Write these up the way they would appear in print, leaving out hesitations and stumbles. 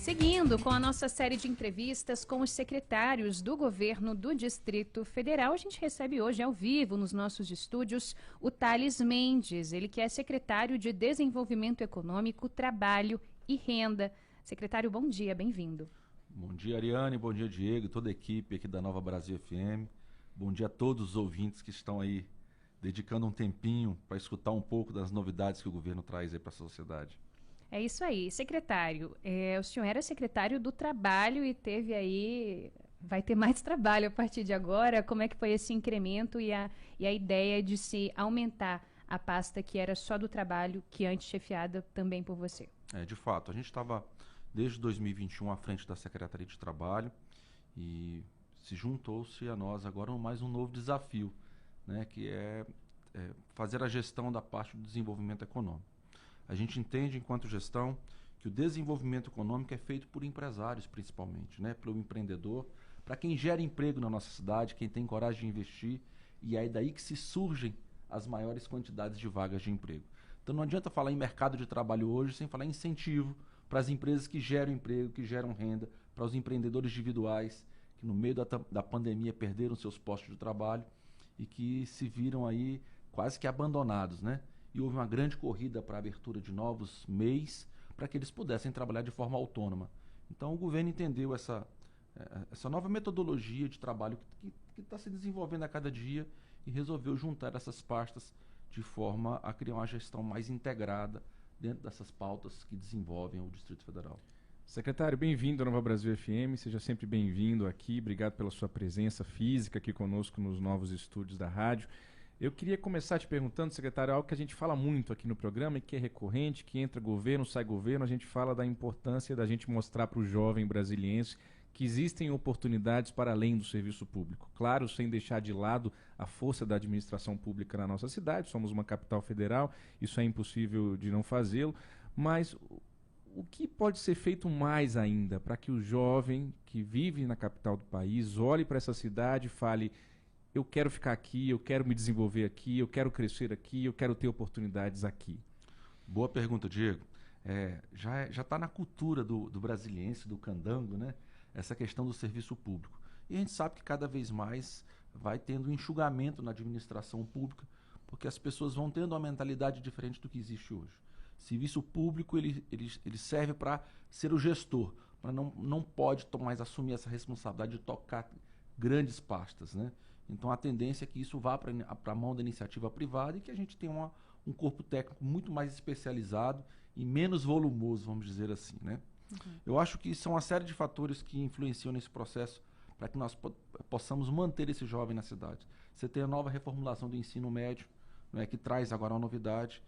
Seguindo com a nossa série de entrevistas com os secretários do governo do Distrito Federal, a gente recebe hoje ao vivo nos nossos estúdios o Thales Mendes, ele que é secretário de Desenvolvimento Econômico, Trabalho e Renda. Secretário, bom dia, bem-vindo. Bom dia, Ariane, bom dia, Diego, toda a equipe aqui da Nova Brasil FM. Bom dia a todos os ouvintes que estão aí dedicando um tempinho para escutar um pouco das novidades que o governo traz aí para a sociedade. É isso aí. Secretário, o senhor era secretário do Trabalho e teve aí, vai ter mais trabalho a partir de agora. Como é que foi esse incremento e a ideia de se aumentar a pasta que era só do Trabalho, que antes chefiada também por você? De fato, a gente estava desde 2021 à frente da Secretaria de Trabalho e se juntou-se a nós agora mais um novo desafio, né, que é fazer a gestão da parte do desenvolvimento econômico. A gente entende, enquanto gestão, que o desenvolvimento econômico é feito por empresários, principalmente, né? Pelo empreendedor, para quem gera emprego na nossa cidade, quem tem coragem de investir, e é daí que se surgem as maiores quantidades de vagas de emprego. Então não adianta falar em mercado de trabalho hoje sem falar em incentivo para as empresas que geram emprego, que geram renda, para os empreendedores individuais que no meio da pandemia perderam seus postos de trabalho e que se viram aí quase que abandonados, né? E houve uma grande corrida para a abertura de novos MEIs para que eles pudessem trabalhar de forma autônoma. Então o governo entendeu essa nova metodologia de trabalho que está se desenvolvendo a cada dia e resolveu juntar essas pastas de forma a criar uma gestão mais integrada dentro dessas pautas que desenvolvem o Distrito Federal. Secretário, bem-vindo à Nova Brasil FM, seja sempre bem-vindo aqui, obrigado pela sua presença física aqui conosco nos novos estúdios da rádio. Eu queria começar te perguntando, secretário, algo que a gente fala muito aqui no programa e que é recorrente, que entra governo, sai governo, a gente fala da importância da gente mostrar para o jovem brasiliense que existem oportunidades para além do serviço público. Claro, sem deixar de lado a força da administração pública na nossa cidade, somos uma capital federal, isso é impossível de não fazê-lo, mas o que pode ser feito mais ainda para que o jovem que vive na capital do país olhe para essa cidade e fale: eu quero ficar aqui, eu quero me desenvolver aqui, eu quero crescer aqui, eu quero ter oportunidades aqui? Boa pergunta, Diego. Já está na cultura do brasiliense, do candango, né? Essa questão do serviço público. E a gente sabe que cada vez mais vai tendo um enxugamento na administração pública, porque as pessoas vão tendo uma mentalidade diferente do que existe hoje. Serviço público ele serve para ser o gestor, para não pode mais assumir essa responsabilidade de tocar grandes pastas, né? Então a tendência é que isso vá para a mão da iniciativa privada e que a gente tenha um corpo técnico muito mais especializado e menos volumoso, vamos dizer assim, né? Uhum. Eu acho que são uma série de fatores que influenciam nesse processo para que nós possamos manter esse jovem na cidade. Você tem a nova reformulação do ensino médio, né, que traz agora uma novidade,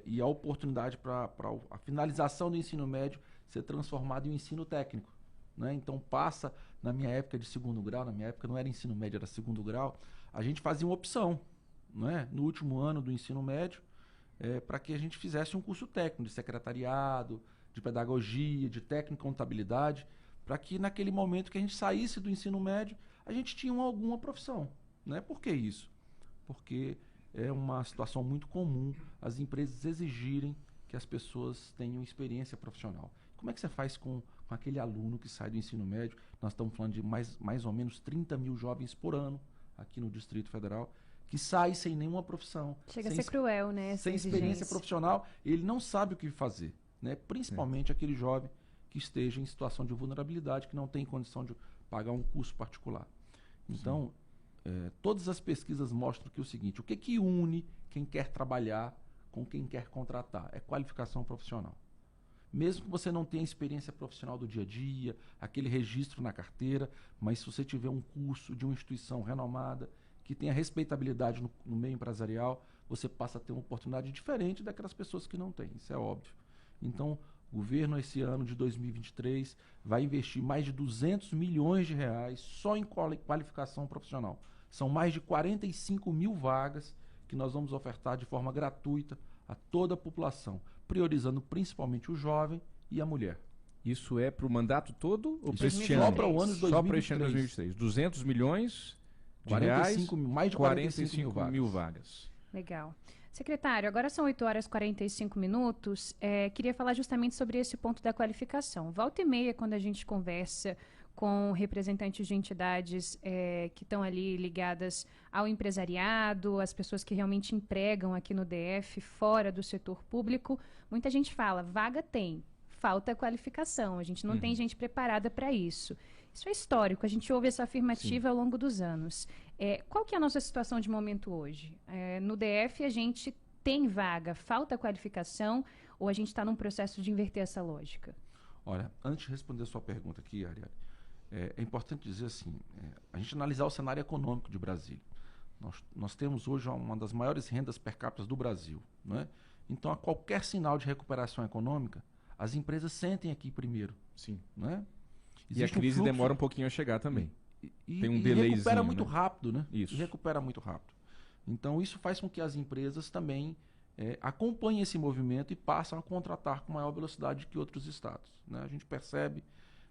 e a oportunidade para a finalização do ensino médio ser transformado em um ensino técnico. Né? Então passa, na minha época de segundo grau, na minha época não era ensino médio, era segundo grau, a gente fazia uma opção, né? No último ano do ensino médio, para que a gente fizesse um curso técnico de secretariado, de pedagogia, de técnico em contabilidade, para que naquele momento que a gente saísse do ensino médio, a gente tinha alguma profissão. Né? Por que isso? Porque é uma situação muito comum as empresas exigirem que as pessoas tenham experiência profissional. Como é que você faz com aquele aluno que sai do ensino médio? Nós estamos falando de mais ou menos 30 mil jovens por ano aqui no Distrito Federal, que sai sem nenhuma profissão. Chega a ser cruel, né? Sem experiência profissional, ele não sabe o que fazer. Né? Principalmente aquele jovem que esteja em situação de vulnerabilidade, que não tem condição de pagar um curso particular. Então, todas as pesquisas mostram que é o seguinte: o que une quem quer trabalhar com quem quer contratar? É qualificação profissional. Mesmo que você não tenha experiência profissional do dia a dia, aquele registro na carteira, mas se você tiver um curso de uma instituição renomada, que tenha respeitabilidade no meio empresarial, você passa a ter uma oportunidade diferente daquelas pessoas que não têm, isso é óbvio. Então, o governo esse ano de 2023 vai investir mais de 200 milhões de reais só em qualificação profissional. São mais de 45 mil vagas que nós vamos ofertar de forma gratuita a toda a população, priorizando principalmente o jovem e a mulher. Isso é para o mandato todo ou para este ano? Só para o ano de 2023. Só para este ano de 2023. 200 milhões de reais, mais de 45 mil vagas. Legal. Secretário, agora são 8 horas e 45 minutos. Queria falar justamente sobre esse ponto da qualificação. Volta e meia, quando a gente conversa com representantes de entidades que estão ali ligadas ao empresariado, as pessoas que realmente empregam aqui no DF, fora do setor público, muita gente fala, vaga tem, falta qualificação, a gente não tem gente preparada para isso. Isso é histórico, a gente ouve essa afirmativa ao longo dos anos. Qual que é a nossa situação de momento hoje? No DF a gente tem vaga, falta qualificação, ou a gente está num processo de inverter essa lógica? Olha, antes de responder a sua pergunta aqui, Ariane, é importante dizer assim, a gente analisar o cenário econômico de Brasília. Nós temos hoje uma das maiores rendas per capita do Brasil, não é? Então, a qualquer sinal de recuperação econômica, as empresas sentem aqui primeiro. Sim. Não é? E a crise demora um pouquinho a chegar também. Tem um delayzinho, e recupera muito rápido, né? Isso. E recupera muito rápido. Então, isso faz com que as empresas também acompanhem esse movimento e passem a contratar com maior velocidade que outros estados, né? A gente percebe,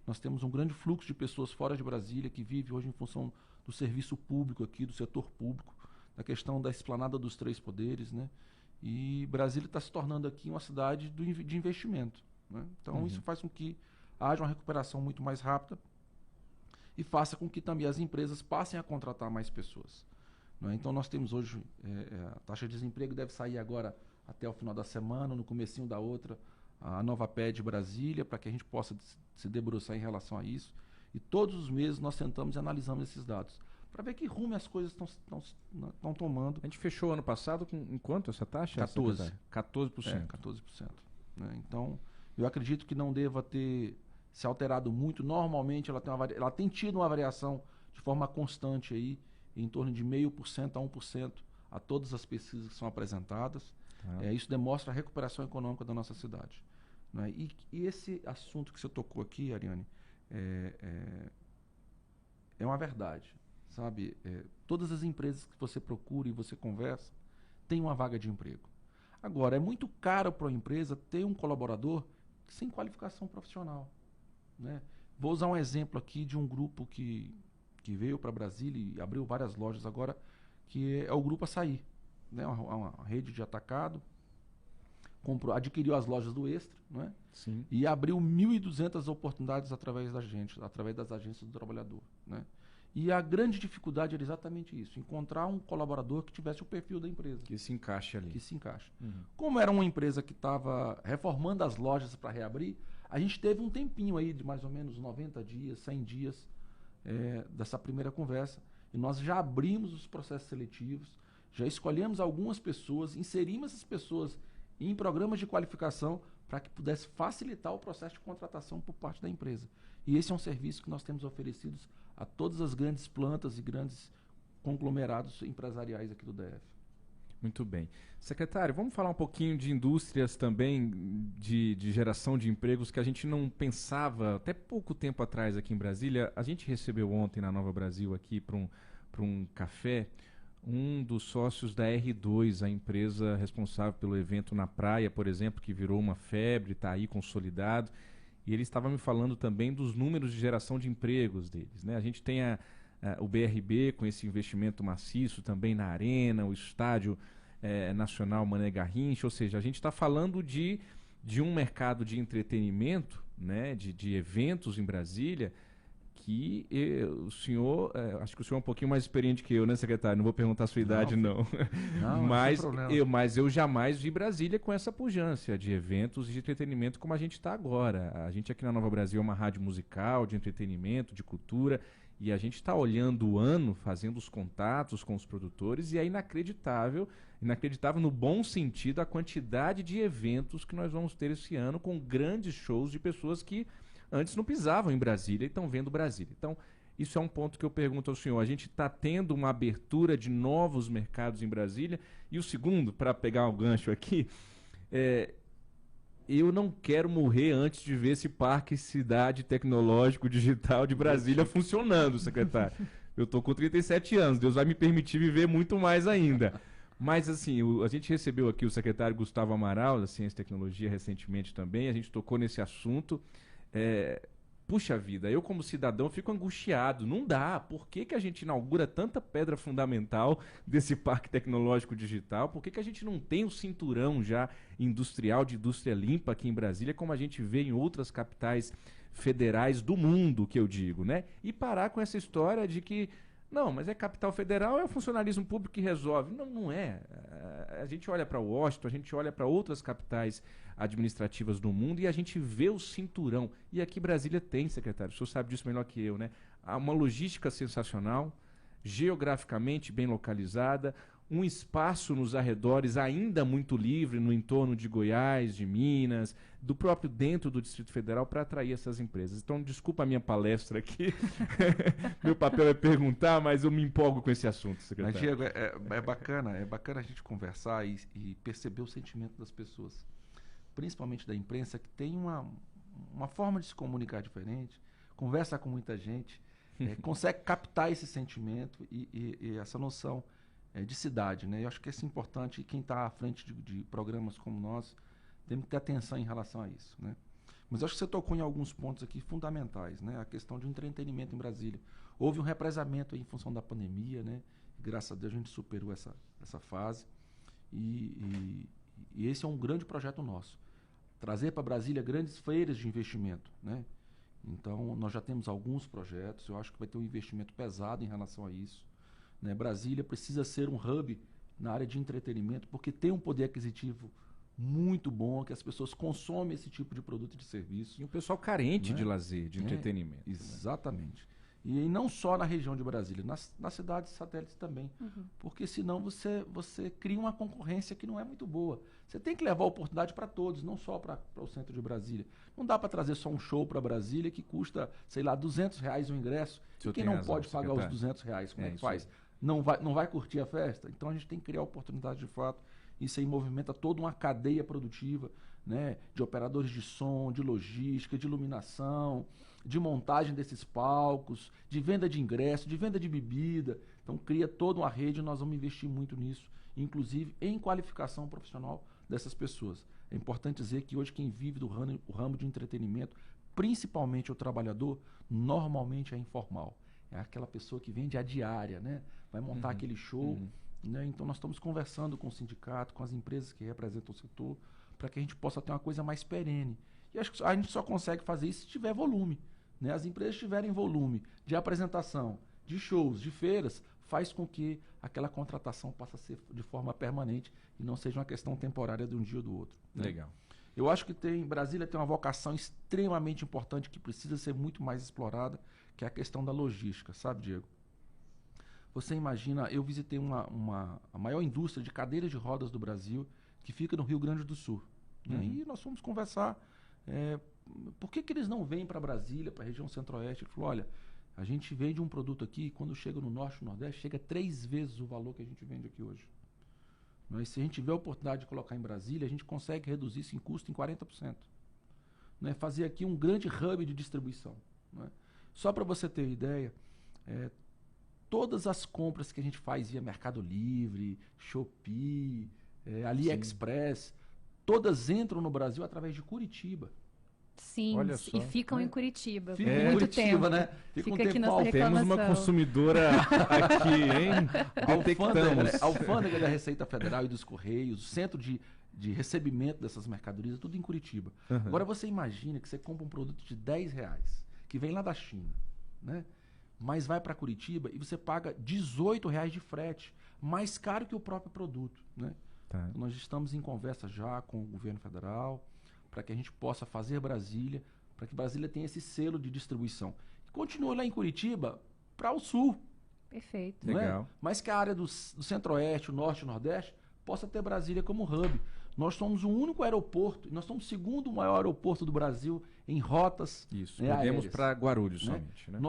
nós temos um grande fluxo de pessoas fora de Brasília que vive hoje em função do serviço público aqui, do setor público, da questão da esplanada dos três poderes, né? E Brasília está se tornando aqui uma cidade de investimento, né? Então, isso faz com que haja uma recuperação muito mais rápida e faça com que também as empresas passem a contratar mais pessoas, né? Então, nós temos hoje, a taxa de desemprego deve sair agora até o final da semana, no comecinho da outra, a nova PED Brasília, para que a gente possa se debruçar em relação a isso. E todos os meses nós sentamos e analisamos esses dados, para ver que rumo as coisas estão tomando. A gente fechou ano passado com quanto essa taxa? 14%. 14%. 14%. Né? Então, eu acredito que não deva ter se alterado muito. Normalmente, ela tem tido uma variação de forma constante aí, em torno de 0,5% a 1% a todas as pesquisas que são apresentadas. Isso demonstra a recuperação econômica da nossa cidade, né? E esse assunto que você tocou aqui, Ariane, é uma verdade, sabe? Todas as empresas que você procura e você conversa têm uma vaga de emprego. Agora, é muito caro para a empresa ter um colaborador sem qualificação profissional, né? Vou usar um exemplo aqui de um grupo que veio para Brasília e abriu várias lojas agora, que é o Grupo Açaí, né? Uma rede de atacado, adquiriu as lojas do Extra, né? Sim. E abriu 1.200 oportunidades através das agências do trabalhador, né? E a grande dificuldade era exatamente isso, encontrar um colaborador que tivesse o perfil da empresa. Que se encaixe ali. Que se encaixe. Como era uma empresa que estava reformando as lojas para reabrir, a gente teve um tempinho aí de mais ou menos 90 dias, 100 dias dessa primeira conversa, e nós já abrimos os processos seletivos, já escolhemos algumas pessoas, inserimos essas pessoas em programas de qualificação para que pudesse facilitar o processo de contratação por parte da empresa. E esse é um serviço que nós temos oferecido a todas as grandes plantas e grandes conglomerados empresariais aqui do DF. Muito bem. Secretário, vamos falar um pouquinho de indústrias também, de geração de empregos que a gente não pensava até pouco tempo atrás aqui em Brasília. A gente recebeu ontem na Nova Brasil aqui para um café um dos sócios da R2, a empresa responsável pelo evento na praia, por exemplo, que virou uma febre, está aí consolidado. E ele estava me falando também dos números de geração de empregos deles, né? A gente tem o BRB com esse investimento maciço também na arena, o estádio nacional Mané Garrincha, ou seja, a gente está falando de um mercado de entretenimento, né, de eventos em Brasília, que o senhor, acho que o senhor é um pouquinho mais experiente que eu, né, secretário? Não vou perguntar a sua idade, não. Não, mas eu jamais vi Brasília com essa pujança de eventos e de entretenimento como a gente está agora. A gente aqui na Nova Brasil é uma rádio musical, de entretenimento, de cultura, e a gente está olhando o ano, fazendo os contatos com os produtores, e é inacreditável no bom sentido, a quantidade de eventos que nós vamos ter esse ano, com grandes shows de pessoas que antes não pisavam em Brasília e estão vendo Brasília. Então, isso é um ponto que eu pergunto ao senhor. A gente está tendo uma abertura de novos mercados em Brasília. E o segundo, para pegar o gancho aqui, eu não quero morrer antes de ver esse Parque Cidade Tecnológico Digital de Brasília funcionando, secretário. Eu estou com 37 anos, Deus vai me permitir viver muito mais ainda. Mas, assim, a gente recebeu aqui o secretário Gustavo Amaral, da Ciência e Tecnologia, recentemente também. A gente tocou nesse assunto. puxa vida, eu como cidadão fico angustiado. Não dá. Por que que a gente inaugura tanta pedra fundamental desse parque tecnológico digital? Por que que a gente não tem um cinturão já industrial de indústria limpa aqui em Brasília, como a gente vê em outras capitais federais do mundo, que eu digo, né? E parar com essa história de que não, mas é capital federal, é o funcionalismo público que resolve. Não, não é. A gente olha para Washington, a gente olha para outras capitais administrativas do mundo e a gente vê o cinturão. E aqui Brasília tem, secretário, o senhor sabe disso melhor que eu, né? Há uma logística sensacional, geograficamente bem localizada, um espaço nos arredores ainda muito livre, no entorno de Goiás, de Minas, do próprio dentro do Distrito Federal, para atrair essas empresas. Então, desculpa a minha palestra aqui. Meu papel é perguntar, mas eu me empolgo com esse assunto, secretário. Mas, Diego, é bacana a gente conversar e perceber o sentimento das pessoas, principalmente da imprensa, que tem uma forma de se comunicar diferente, conversa com muita gente, consegue captar esse sentimento e essa noção de cidade, né? Eu acho que isso é importante, e quem está à frente de programas como nós tem que ter atenção em relação a isso, né? Mas acho que você tocou em alguns pontos aqui fundamentais, né? A questão de entretenimento em Brasília. Houve um represamento aí em função da pandemia, né? E, graças a Deus a gente superou essa fase e esse é um grande projeto nosso. Trazer para Brasília grandes feiras de investimento, né? Então, nós já temos alguns projetos, eu acho que vai ter um investimento pesado em relação a isso. Né? Brasília precisa ser um hub na área de entretenimento, porque tem um poder aquisitivo muito bom, que as pessoas consomem esse tipo de produto e de serviço. E um pessoal carente, né, de né? lazer, de entretenimento. Exatamente. Né? E não só na região de Brasília, nas cidades satélites também. Uhum. Porque senão você cria uma concorrência que não é muito boa. Você tem que levar a oportunidade para todos, não só para o centro de Brasília. Não dá para trazer só um show para Brasília que custa, sei lá, R$200 o ingresso. E quem não pode pagar os R$200, como é que faz? Não vai curtir a festa? Então a gente tem que criar oportunidade de fato. Isso aí movimenta toda uma cadeia produtiva, né? De operadores de som, de logística, de iluminação, de montagem desses palcos, de venda de ingresso, de venda de bebida. Então cria toda uma rede e nós vamos investir muito nisso, inclusive em qualificação profissional dessas pessoas. É importante dizer que hoje quem vive do ramo de entretenimento, principalmente o trabalhador, normalmente é informal. É aquela pessoa que vende a diária, né? Vai montar aquele show. Né? Então nós estamos conversando com o sindicato, com as empresas que representam o setor, para que a gente possa ter uma coisa mais perene. E acho que a gente só consegue fazer isso se tiver volume. Né? As empresas tiverem volume de apresentação, de shows, de feiras, faz com que aquela contratação passe a ser de forma permanente e não seja uma questão temporária de um dia ou do outro. Né? Legal. Eu acho que Brasília tem uma vocação extremamente importante que precisa ser muito mais explorada, que é a questão da logística, sabe, Diego? Você imagina, eu visitei a maior indústria de cadeiras de rodas do Brasil, que fica no Rio Grande do Sul. Né? E nós fomos conversar, por que eles não vêm para Brasília, para a região centro-oeste? Ele falou, olha, a gente vende um produto aqui, quando chega no norte e no nordeste, chega 3 vezes o valor que a gente vende aqui hoje. Mas se a gente tiver a oportunidade de colocar em Brasília, a gente consegue reduzir esse custo em 40%. Né? Fazer aqui um grande hub de distribuição. Né? Só para você ter ideia, todas as compras que a gente faz via Mercado Livre, Shopee, AliExpress, todas entram no Brasil através de Curitiba. Sim, e ficam em Curitiba. Fica em Curitiba, né? Fica aqui nossa reclamação. Temos uma consumidora aqui, hein? A alfândega da Receita Federal e dos Correios, o centro de recebimento dessas mercadorias, tudo em Curitiba. Agora você imagina que você compra um produto de R$10, que vem lá da China, né? Mas vai para Curitiba e você paga R$18 de frete, mais caro que o próprio produto, né? Tá. Então, nós estamos em conversa já com o governo federal para que a gente possa fazer Brasília, para que Brasília tenha esse selo de distribuição. E continue lá em Curitiba para o sul. Perfeito. Legal. Mas que a área do centro-oeste, o norte e o nordeste possa ter Brasília como hub. Nós somos o único aeroporto, nós somos o segundo maior aeroporto do Brasil em rotas. Isso, podemos para Guarulhos somente. Né?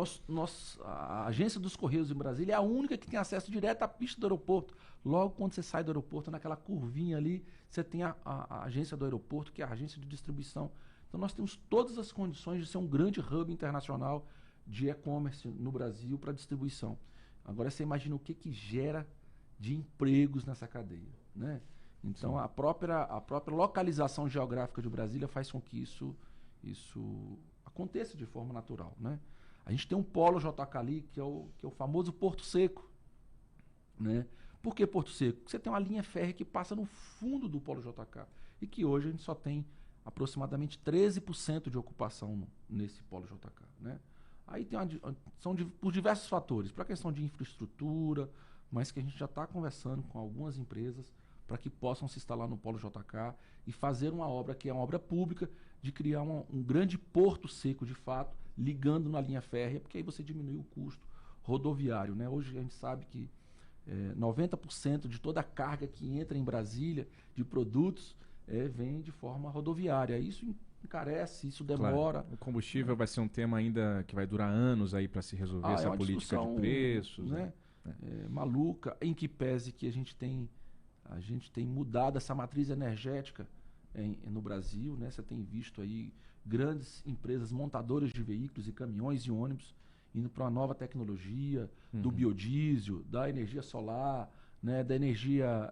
A agência dos Correios em Brasília é a única que tem acesso direto à pista do aeroporto. Logo quando você sai do aeroporto, naquela curvinha ali, você tem a agência do aeroporto, que é a agência de distribuição. Então nós temos todas as condições de ser um grande hub internacional de e-commerce no Brasil para distribuição. Agora você imagina o que gera de empregos nessa cadeia, né? Então a própria localização geográfica de Brasília faz com que isso aconteça de forma natural, né? A gente tem um polo JK ali, que é o famoso Porto Seco, né? Por que Porto Seco? Porque você tem uma linha férrea que passa no fundo do polo JK e que hoje a gente só tem aproximadamente 13% de ocupação nesse polo JK, né? Aí tem por diversos fatores, para a questão de infraestrutura, mas que a gente já está conversando com algumas empresas para que possam se instalar no polo JK e fazer uma obra que é uma obra pública de criar um grande porto seco de fato, ligando na linha férrea, porque aí você diminui o custo rodoviário, né? Hoje a gente sabe que 90% de toda a carga que entra em Brasília de produtos vem de forma rodoviária. Isso encarece, isso demora. Claro. O combustível vai ser um tema ainda que vai durar anos aí para se resolver essa política de preços, né? Maluca, em que pese que a gente tem mudado essa matriz energética no Brasil, né? Você tem visto aí grandes empresas montadoras de veículos e caminhões e ônibus indo para uma nova tecnologia do biodiesel, da energia solar, né? Da energia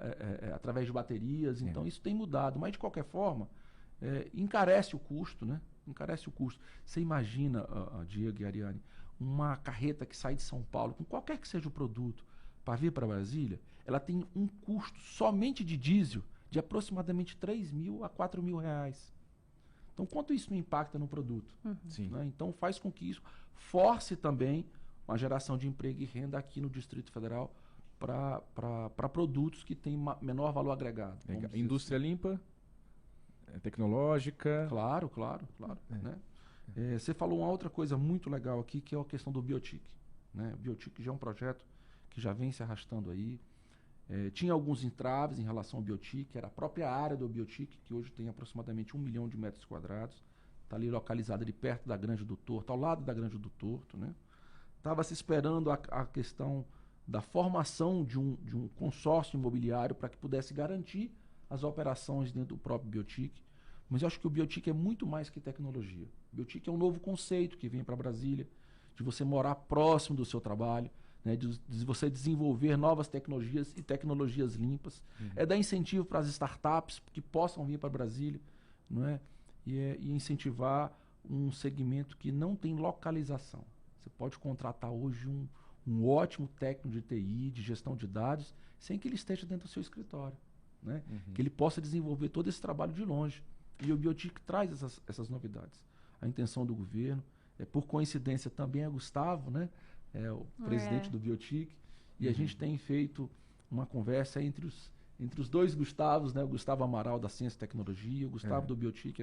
através de baterias. Então isso tem mudado, mas de qualquer forma encarece o custo, né? Encarece o custo. Você imagina, Diego e Ariane, uma carreta que sai de São Paulo, com qualquer que seja o produto, para vir para Brasília, ela tem um custo somente de diesel de aproximadamente 3 mil a 4 mil reais. Então, quanto isso não impacta no produto? Né? Então, faz com que isso force também uma geração de emprego e renda aqui no Distrito Federal para produtos que têm menor valor agregado. Indústria assim. Limpa, tecnológica. Claro. Né? Você falou uma outra coisa muito legal aqui, que é a questão do Biotic. Né? O Biotic já é um projeto que já vem se arrastando aí. Tinha alguns entraves em relação ao Biotic, era a própria área do Biotic, que hoje tem aproximadamente 1 milhão de metros quadrados. Está ali localizada ali perto da Granja do Torto, ao lado da Granja do Torto. Né? Estava se esperando a questão da formação de um consórcio imobiliário para que pudesse garantir as operações dentro do próprio Biotic. Mas eu acho que o Biotic é muito mais que tecnologia. O Biotic é um novo conceito que vem para Brasília, de você morar próximo do seu trabalho, né, de você desenvolver novas tecnologias e tecnologias limpas. É dar incentivo para as startups que possam vir para Brasília, não é? E incentivar um segmento que não tem localização. Você pode contratar hoje um ótimo técnico de TI, de gestão de dados, sem que ele esteja dentro do seu escritório. Né? Que ele possa desenvolver todo esse trabalho de longe. E o Biotic traz essas novidades. A intenção do governo, por coincidência também é Gustavo, né? O presidente do Biotic, e a gente tem feito uma conversa entre os dois Gustavos, né? O Gustavo Amaral da Ciência e Tecnologia, o Gustavo do Biotic,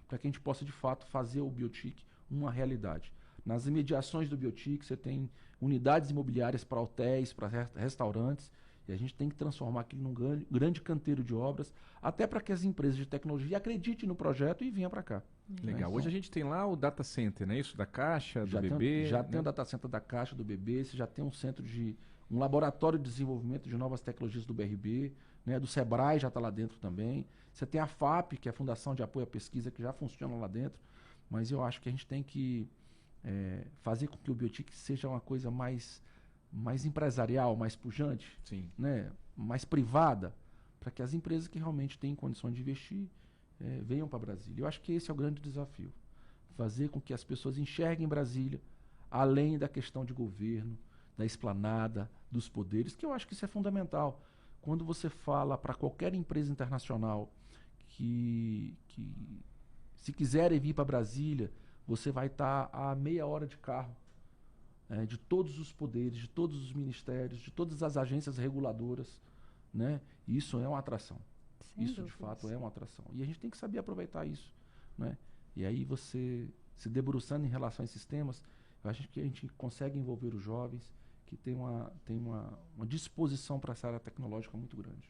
para que a gente possa de fato fazer o Biotic uma realidade. Nas imediações do Biotic você tem unidades imobiliárias para hotéis, para restaurantes, e a gente tem que transformar aquilo num grande canteiro de obras, até para que as empresas de tecnologia acreditem no projeto e venham para cá. Legal. Né? Hoje a gente tem lá o data center, não é isso? Da Caixa, do BB. Já tem o data center da Caixa, do BB, você já tem um laboratório de desenvolvimento de novas tecnologias do BRB, né? Do Sebrae já está lá dentro também. Você tem a FAP, que é a Fundação de Apoio à Pesquisa, que já funciona lá dentro. Mas eu acho que a gente tem que fazer com que o Biotic seja uma coisa mais empresarial, mais pujante, né? Mais privada, para que as empresas que realmente têm condições de investir venham para Brasília. Eu acho que esse é o grande desafio. Fazer com que as pessoas enxerguem Brasília, além da questão de governo, da esplanada, dos poderes, que eu acho que isso é fundamental. Quando você fala para qualquer empresa internacional que se quiserem vir para Brasília, você vai estar a meia hora de carro de todos os poderes, de todos os ministérios, de todas as agências reguladoras, né? Isso é uma atração. Isso, de fato, é uma atração. E a gente tem que saber aproveitar isso, né? E aí você, se debruçando em relação a esses temas, eu acho que a gente consegue envolver os jovens que têm uma disposição para essa área tecnológica muito grande.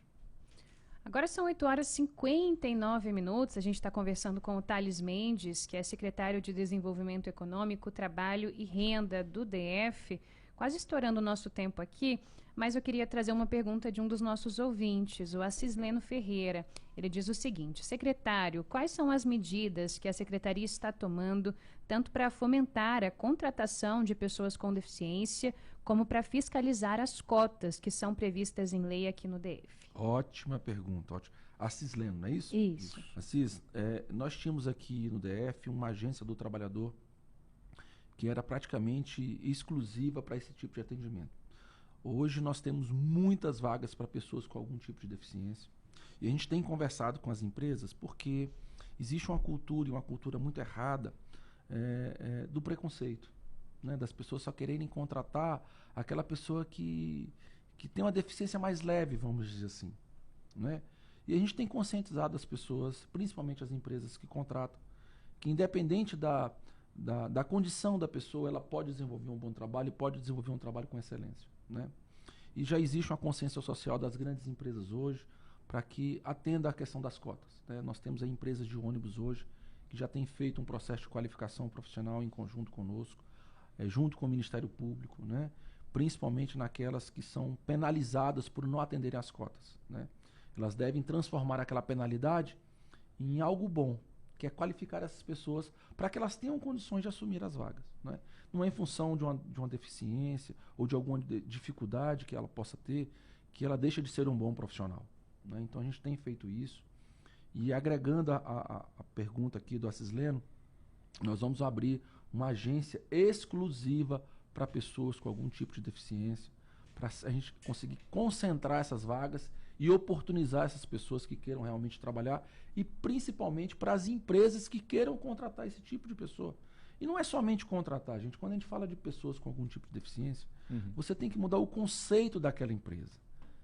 Agora são 8h59. A gente está conversando com o Thales Mendes, que é secretário de Desenvolvimento Econômico, Trabalho e Renda do DF. Quase estourando o nosso tempo aqui, mas eu queria trazer uma pergunta de um dos nossos ouvintes, o Acisleno Ferreira. Ele diz o seguinte: secretário, quais são as medidas que a secretaria está tomando, tanto para fomentar a contratação de pessoas com deficiência, como para fiscalizar as cotas que são previstas em lei aqui no DF? Ótima pergunta, ótimo. Assis Leno, não é isso? Isso. Assis, nós tínhamos aqui no DF uma agência do trabalhador que era praticamente exclusiva para esse tipo de atendimento. Hoje nós temos muitas vagas para pessoas com algum tipo de deficiência. E a gente tem conversado com as empresas porque existe uma cultura, e uma cultura muito errada, do preconceito, né? Das pessoas só quererem contratar aquela pessoa que tem uma deficiência mais leve, vamos dizer assim, né? E a gente tem conscientizado as pessoas, principalmente as empresas que contratam, que independente da condição da pessoa, ela pode desenvolver um bom trabalho e pode desenvolver um trabalho com excelência, né? E já existe uma consciência social das grandes empresas hoje para que atenda à questão das cotas, né? Nós temos aí empresas de ônibus hoje que já têm feito um processo de qualificação profissional em conjunto conosco, junto com o Ministério Público, né? Principalmente naquelas que são penalizadas por não atenderem às cotas, né? Elas devem transformar aquela penalidade em algo bom, que é qualificar essas pessoas para que elas tenham condições de assumir as vagas, né? Não é em função de uma deficiência ou de alguma dificuldade que ela possa ter, que ela deixa de ser um bom profissional, né? Então a gente tem feito isso. E agregando a pergunta aqui do Assis Leno, nós vamos abrir uma agência exclusiva para pessoas com algum tipo de deficiência, para a gente conseguir concentrar essas vagas e oportunizar essas pessoas que queiram realmente trabalhar e principalmente para as empresas que queiram contratar esse tipo de pessoa. E não é somente contratar, gente. Quando a gente fala de pessoas com algum tipo de deficiência, você tem que mudar o conceito daquela empresa.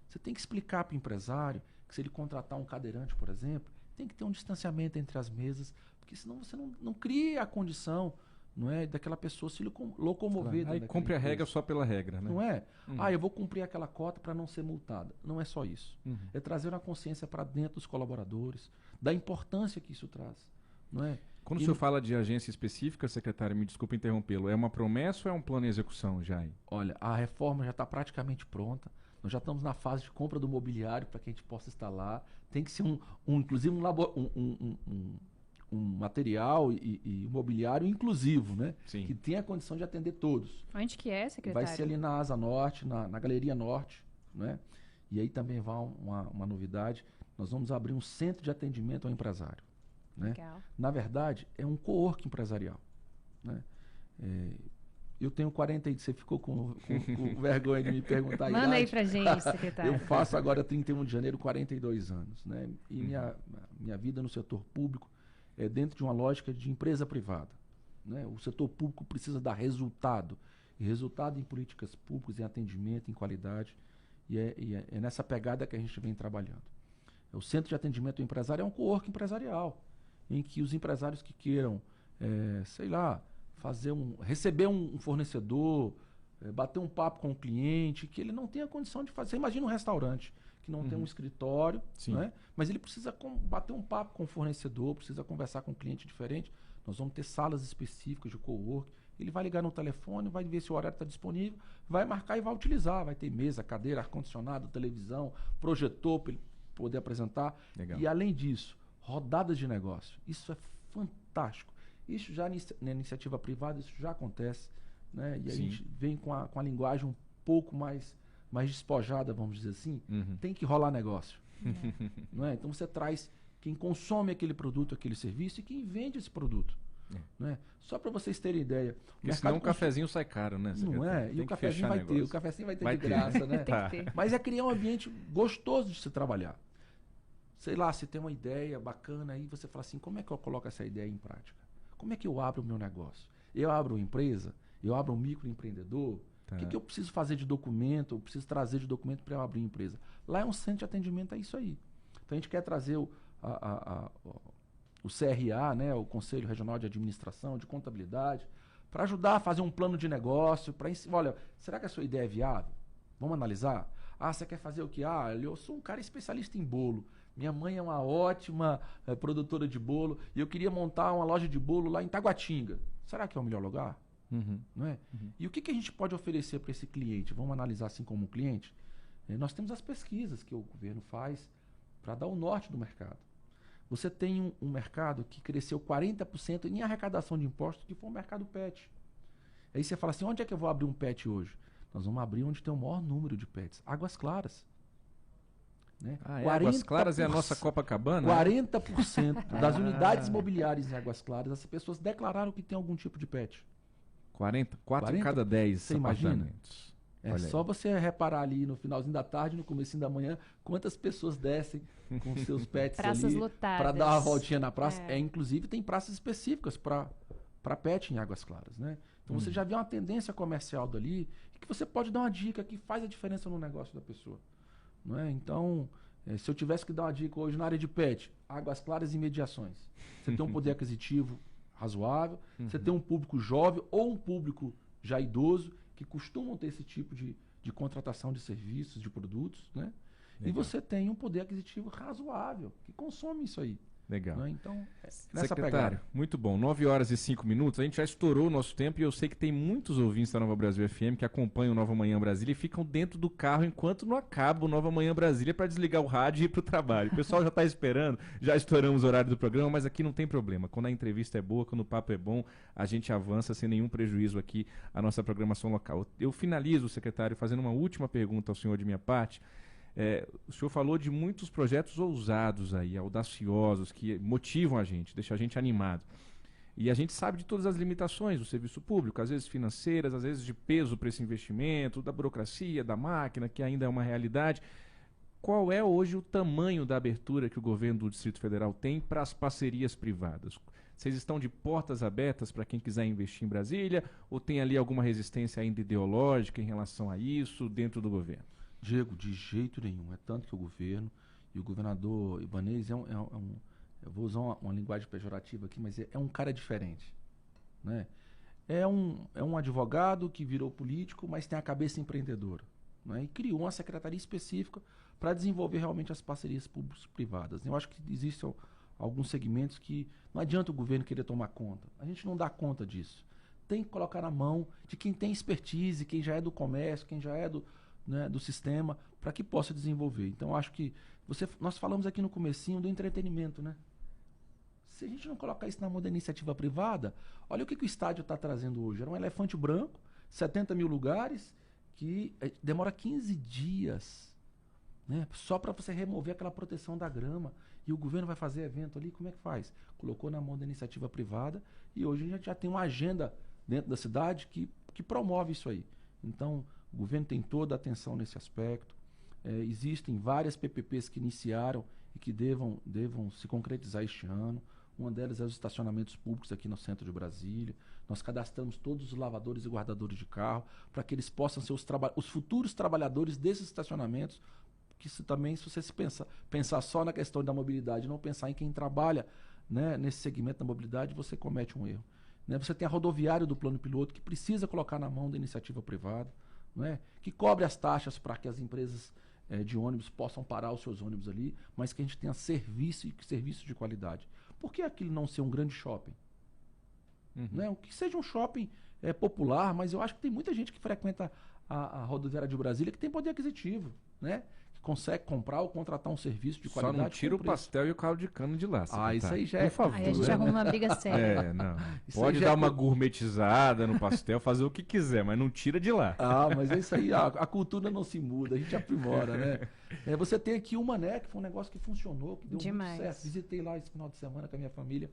Você tem que explicar para o empresário que se ele contratar um cadeirante, por exemplo, tem que ter um distanciamento entre as mesas, porque senão você não cria a condição, não é, daquela pessoa se locomover. Claro. Aí cumpre a regra só pela regra, né? Não é? Eu vou cumprir aquela cota para não ser multada. Não é só isso. É trazer uma consciência para dentro dos colaboradores, da importância que isso traz, não é? Quando o senhor fala de agência específica, secretário, me desculpe interrompê-lo, é uma promessa ou é um plano em execução já? Olha, a reforma já está praticamente pronta. Nós já estamos na fase de compra do mobiliário para que a gente possa instalar. Tem que ser inclusive um material e mobiliário inclusivo, né? Sim. Que tenha a condição de atender todos. Onde que é, secretário? Vai ser ali na Asa Norte, na Galeria Norte, né? E aí também vai uma novidade. Nós vamos abrir um centro de atendimento ao empresário, né? Legal. Na verdade, é um co-work empresarial, né? Eu tenho 40, você ficou com vergonha de me perguntar a idade. Manda aí pra gente, secretário. Eu faço agora, 31 de janeiro, 42 anos, né? E minha vida no setor público é dentro de uma lógica de empresa privada, né? O setor público precisa dar resultado. E resultado em políticas públicas, em atendimento, em qualidade. E é nessa pegada que a gente vem trabalhando. O Centro de Atendimento ao Empresário é um co-work empresarial, em que os empresários que queiram, receber um fornecedor, bater um papo com o cliente, que ele não tem a condição de fazer. Você imagina um restaurante que não tem um escritório, né? Mas ele precisa bater um papo com o fornecedor, precisa conversar com um cliente diferente. Nós vamos ter salas específicas de co-work. Ele vai ligar no telefone, vai ver se o horário está disponível, vai marcar e vai utilizar. Vai ter mesa, cadeira, ar-condicionado, televisão, projetor para ele poder apresentar. Legal. E além disso, rodadas de negócio. Isso é fantástico. Isso já na iniciativa privada, isso já acontece, né? E a gente vem com a linguagem um pouco mais despojada, vamos dizer assim. Tem que rolar negócio. Não é? Então você traz quem consome aquele produto, aquele serviço e quem vende esse produto. Né? Só para vocês terem ideia. Porque senão um cafezinho sai caro, né? Não é? E o cafezinho vai ter. O cafezinho vai ter de graça, né? Mas é criar um ambiente gostoso de se trabalhar. Sei lá, se tem uma ideia bacana aí, você fala assim, como é que eu coloco essa ideia em prática? Como é que eu abro o meu negócio? Eu abro uma empresa? Eu abro um microempreendedor? O que eu preciso fazer de documento? Eu preciso trazer de documento para eu abrir uma empresa? Lá é um centro de atendimento a isso aí. Então a gente quer trazer o CRA, né, o Conselho Regional de Administração, de Contabilidade, para ajudar a fazer um plano de negócio, olha, será que a sua ideia é viável? Vamos analisar? Você quer fazer o quê? Eu sou um cara especialista em bolo. Minha mãe é uma ótima produtora de bolo e eu queria montar uma loja de bolo lá em Taguatinga. Será que é o melhor lugar? Não é? E o que a gente pode oferecer para esse cliente? Vamos analisar assim como cliente? Nós temos as pesquisas que o governo faz para dar o norte do mercado. Você tem um mercado que cresceu 40% em arrecadação de impostos, que foi o mercado pet. Aí você fala assim, onde é que eu vou abrir um pet hoje? Nós vamos abrir onde tem o maior número de pets. Águas Claras. Né? Águas Claras é a nossa Copacabana? 40% das unidades imobiliárias em Águas Claras, as pessoas declararam que tem algum tipo de pet. 4 em cada 10 Você imagina? apartamentos. É Olha só aí. você reparar ali no finalzinho da tarde, no comecinho da manhã, quantas pessoas descem com seus pets Praças ali lotadas. para dar uma voltinha na praça. Inclusive, tem praças específicas para pet em Águas Claras, né? Então você já vê uma tendência comercial dali que você pode dar uma dica que faz a diferença no negócio da pessoa. Não é? Então, se eu tivesse que dar uma dica hoje na área de pet, Águas Claras e mediações. Você tem um poder aquisitivo razoável, você tem um público jovem ou um público já idoso que costumam ter esse tipo de contratação de serviços, de produtos, né? E você tem um poder aquisitivo razoável que consome isso aí. Legal. Né? Então, nessa Secretário, pegada. muito bom. 9h05. A gente já estourou o nosso tempo e eu sei que tem muitos ouvintes da Nova Brasil FM que acompanham o Nova Manhã Brasília e ficam dentro do carro enquanto não acaba o Nova Manhã Brasília para desligar o rádio e ir para o trabalho. O pessoal já está esperando, já estouramos o horário do programa, mas aqui não tem problema. Quando a entrevista é boa, quando o papo é bom, a gente avança sem nenhum prejuízo aqui à nossa programação local. Eu finalizo, secretário, fazendo uma última pergunta ao senhor de minha parte. O senhor falou de muitos projetos ousados aí, audaciosos, que motivam a gente, deixam a gente animado. E a gente sabe de todas as limitações do serviço público, às vezes financeiras, às vezes de peso para esse investimento, da burocracia, da máquina, que ainda é uma realidade. Qual é hoje o tamanho da abertura que o governo do Distrito Federal tem para as parcerias privadas? Vocês estão de portas abertas para quem quiser investir em Brasília? Ou tem ali alguma resistência ainda ideológica em relação a isso dentro do governo? Diego, de jeito nenhum. É tanto que o governo e o governador Ibanez eu vou usar uma linguagem pejorativa aqui, mas é um cara diferente. Né? É um advogado que virou político, mas tem a cabeça empreendedora. Né? E criou uma secretaria específica para desenvolver realmente as parcerias públicas-privadas. Eu acho que existem alguns segmentos que não adianta o governo querer tomar conta. A gente não dá conta disso. Tem que colocar na mão de quem tem expertise, quem já é do comércio, quem já é do sistema, para que possa desenvolver. Então, acho que nós falamos aqui no comecinho do entretenimento, né? Se a gente não colocar isso na mão da iniciativa privada, olha o que o estádio está trazendo hoje. Era um elefante branco, 70 mil lugares, que demora 15 dias, né? Só para você remover aquela proteção da grama. E o governo vai fazer evento ali, como é que faz? Colocou na mão da iniciativa privada e hoje a gente já tem uma agenda dentro da cidade que promove isso aí. Então, o governo tem toda a atenção nesse aspecto. Existem várias PPPs que iniciaram e que devam se concretizar este ano. Uma delas é os estacionamentos públicos aqui no centro de Brasília. Nós cadastramos todos os lavadores e guardadores de carro para que eles possam ser os futuros trabalhadores desses estacionamentos. Que se você pensar só na questão da mobilidade, não pensar em quem trabalha, né, nesse segmento da mobilidade, você comete um erro. Né? Você tem a rodoviária do plano piloto que precisa colocar na mão da iniciativa privada. Né, que cobre as taxas para que as empresas de ônibus possam parar os seus ônibus ali, mas que a gente tenha serviço de qualidade. Por que aquilo não ser um grande shopping? Né, o que seja um shopping popular, mas eu acho que tem muita gente que frequenta a rodoviária de Brasília que tem poder aquisitivo, né? Que consegue comprar ou contratar um serviço de qualidade. Só não tira o pastel e o caldo de cana de lá. Isso aí já é. Por favor. Aí a gente arruma uma briga séria. Não. Pode dar uma gourmetizada no pastel, fazer o que quiser, mas não tira de lá. Mas é isso aí, a cultura não se muda, a gente aprimora, né? Você tem aqui o Mané, que foi um negócio que funcionou, que deu demais. Muito certo. Visitei lá esse final de semana com a minha família.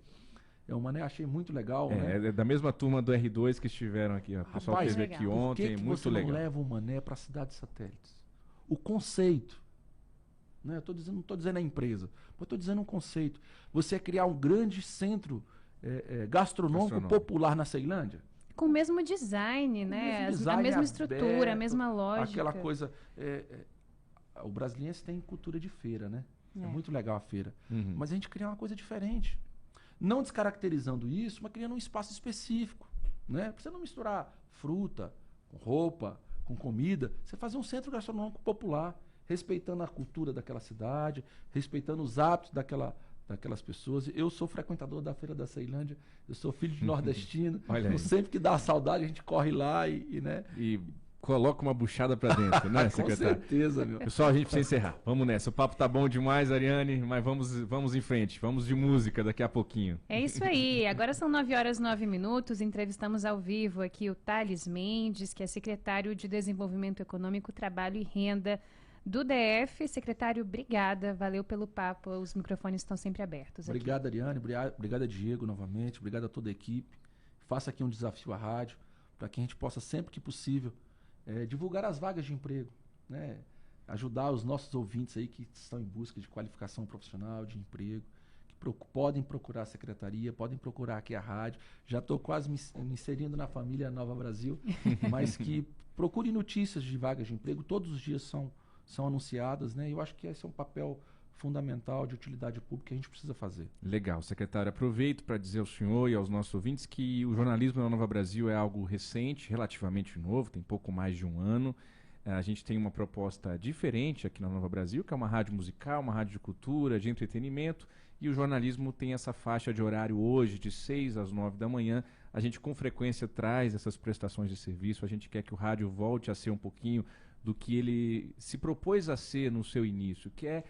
O Mané achei muito legal. Né? É da mesma turma do R2 que estiveram aqui. O pessoal Rapaz, esteve aqui ontem, por que muito você legal. não leva o Mané para cidades satélites? O conceito. Né? Não estou dizendo a empresa, mas estou dizendo um conceito. Você é criar um grande centro gastronômico popular na Ceilândia. Com o mesmo design, né? A mesma estrutura, a mesma lógica. Aquela coisa. O brasiliense tem cultura de feira, né? É muito legal a feira. Mas a gente cria uma coisa diferente. Não descaracterizando isso, mas criando um espaço específico. Né? Pra você não misturar fruta com roupa, com comida. Você fazer um centro gastronômico popular, respeitando a cultura daquela cidade, respeitando os hábitos daquelas pessoas. Eu sou frequentador da Feira da Ceilândia, eu sou filho de nordestino. Então, sempre que dá saudade, a gente corre lá né? E coloca uma buchada pra dentro, né, secretário? Com certeza, meu. Pessoal, a gente precisa encerrar. Vamos nessa. O papo tá bom demais, Ariane, mas vamos em frente. Vamos de música daqui a pouquinho. É isso aí. Agora são 9h09. Entrevistamos ao vivo aqui o Thales Mendes, que é secretário de Desenvolvimento Econômico, Trabalho e Renda do DF. Secretário, obrigada, valeu pelo papo, os microfones estão sempre abertos aqui. Obrigado, Ariane, obrigado, Diego, novamente, obrigado a toda a equipe. Faça aqui um desafio à rádio, para que a gente possa, sempre que possível, divulgar as vagas de emprego, né? Ajudar os nossos ouvintes aí que estão em busca de qualificação profissional, de emprego, que podem procurar a secretaria, podem procurar aqui a rádio. Já estou quase me inserindo na família Nova Brasil, mas que procure notícias de vagas de emprego, todos os dias são anunciadas, né? Eu acho que esse é um papel fundamental de utilidade pública que a gente precisa fazer. Legal, secretário. Aproveito para dizer ao senhor e aos nossos ouvintes que o jornalismo na Nova Brasil é algo recente, relativamente novo, tem pouco mais de um ano. A gente tem uma proposta diferente aqui na Nova Brasil, que é uma rádio musical, uma rádio de cultura, de entretenimento, e o jornalismo tem essa faixa de horário hoje, de 6 às 9 da manhã. A gente com frequência traz essas prestações de serviço, a gente quer que o rádio volte a ser um pouquinho do que ele se propôs a ser no seu início, que é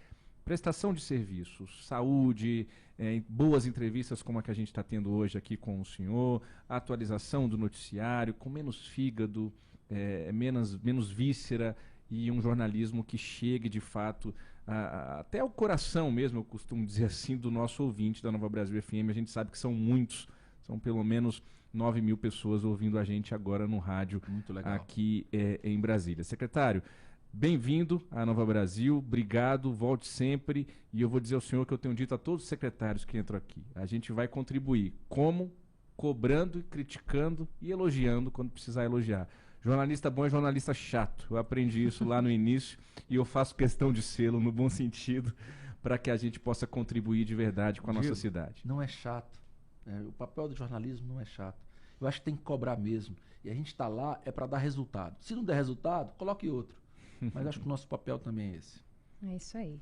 prestação de serviços, saúde, boas entrevistas como a que a gente está tendo hoje aqui com o senhor, a atualização do noticiário, com menos fígado, menos víscera, e um jornalismo que chegue de fato até o coração mesmo, eu costumo dizer assim, do nosso ouvinte da Nova Brasil FM. A gente sabe que são muitos, são pelo menos 9.000 pessoas ouvindo a gente agora no rádio aqui em Brasília. Secretário, bem-vindo à Nova Brasil, obrigado, volte sempre, e eu vou dizer ao senhor que eu tenho dito a todos os secretários que entram aqui: a gente vai contribuir, como? Cobrando, criticando e elogiando quando precisar elogiar. Jornalista bom é jornalista chato, eu aprendi isso lá no início e eu faço questão de sê-lo no bom sentido, para que a gente possa contribuir de verdade com a nossa cidade. Não é chato, o papel do jornalismo não é chato, eu acho que tem que cobrar mesmo, e a gente está lá para dar resultado. Se não der resultado, coloque outro. Mas acho que o nosso papel também é esse. É isso aí.